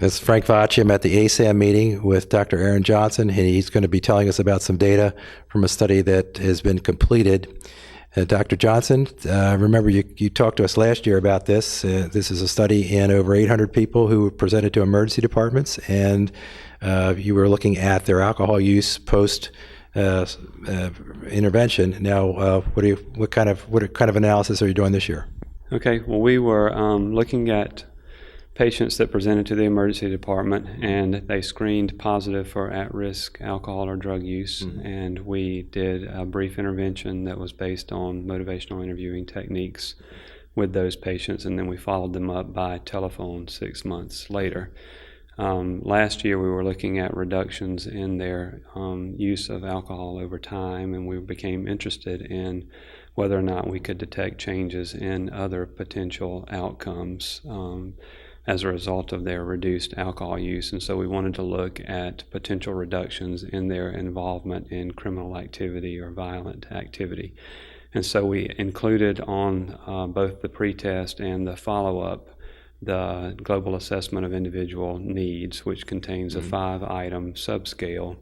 This is Frank Vocci. I'm at the ASAM meeting with Dr. Aaron Johnson, and he's going to be telling us about some data from a study that has been completed. Dr. Johnson, remember you talked to us last year about this. This is a study in over 800 people who were presented to emergency departments, and you were looking at their alcohol use post intervention. Now, what kind of analysis are you doing this year? Okay, well, we were looking at patients that presented to the emergency department, and they screened positive for at-risk alcohol or drug use, and we did a brief intervention that was based on motivational interviewing techniques with those patients, and then we followed them up by telephone 6 months later. Last year we were looking at reductions in their use of alcohol over time, and we became interested in whether or not we could detect changes in other potential outcomes as a result of their reduced alcohol use. And so we wanted to look at potential reductions in their involvement in criminal activity or violent activity. And so we included on both the pretest and the follow-up the Global Assessment of Individual Needs, which contains a 5-item subscale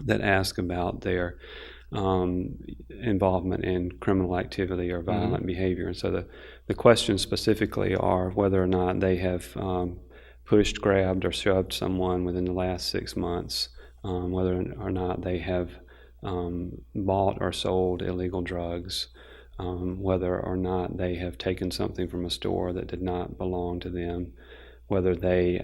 that asks about their involvement in criminal activity or violent behavior. And so the questions specifically are whether or not they have pushed, grabbed, or shoved someone within the last 6 months, whether or not they have bought or sold illegal drugs, whether or not they have taken something from a store that did not belong to them, whether they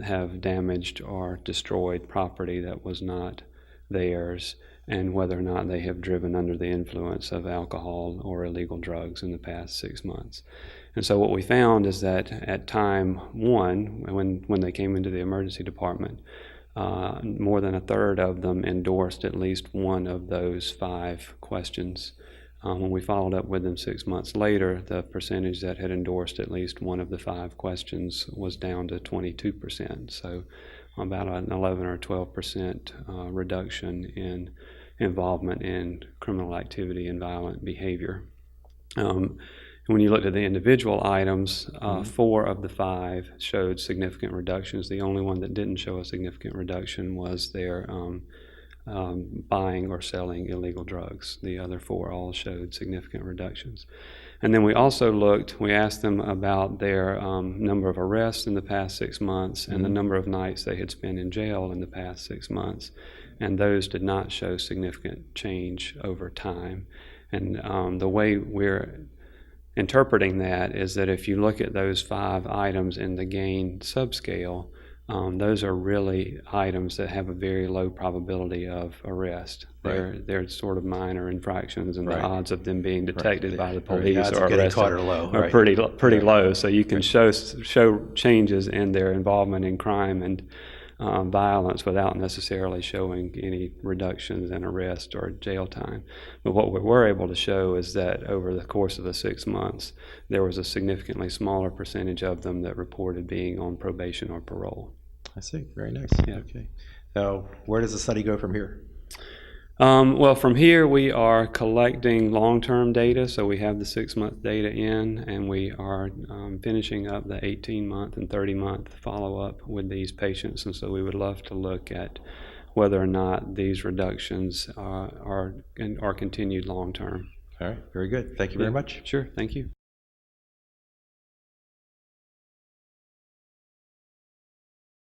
have damaged or destroyed property that was not theirs, and whether or not they have driven under the influence of alcohol or illegal drugs in the past 6 months. And so what we found is that at time 1, when they came into the emergency department, more than a third of them endorsed at least one of those 5 questions. When we followed up with them 6 months later, the percentage that had endorsed at least one of the 5 questions was down to 22%. So about an 11 or 12% reduction in involvement in criminal activity and violent behavior. When you looked at the individual items, 4 of the 5 showed significant reductions. The only one that didn't show a significant reduction was their buying or selling illegal drugs. The other 4 all showed significant reductions. And then we asked them about their number of arrests in the past 6 months and the number of nights they had spent in jail in the past 6 months. And those did not show significant change over time. And the way we're interpreting that is that if you look at those 5 items in the GAIN subscale, those are really items that have a very low probability of arrest. They're sort of minor infractions, and the odds of them being detected by the police or arrested are pretty low. So you can show changes in their involvement in crime and violence without necessarily showing any reductions in arrest or jail time. But what we were able to show is that over the course of the 6 months, there was a significantly smaller percentage of them that reported being on probation or parole. I see. Very nice. Yeah. Okay. Now, where does the study go from here? Well, from here we are collecting long-term data, so we have the 6-month data in, and we are finishing up the 18-month and 30-month follow-up with these patients, and so we would love to look at whether or not these reductions are continued long-term. All right, very good. Thank you very much. Sure, thank you.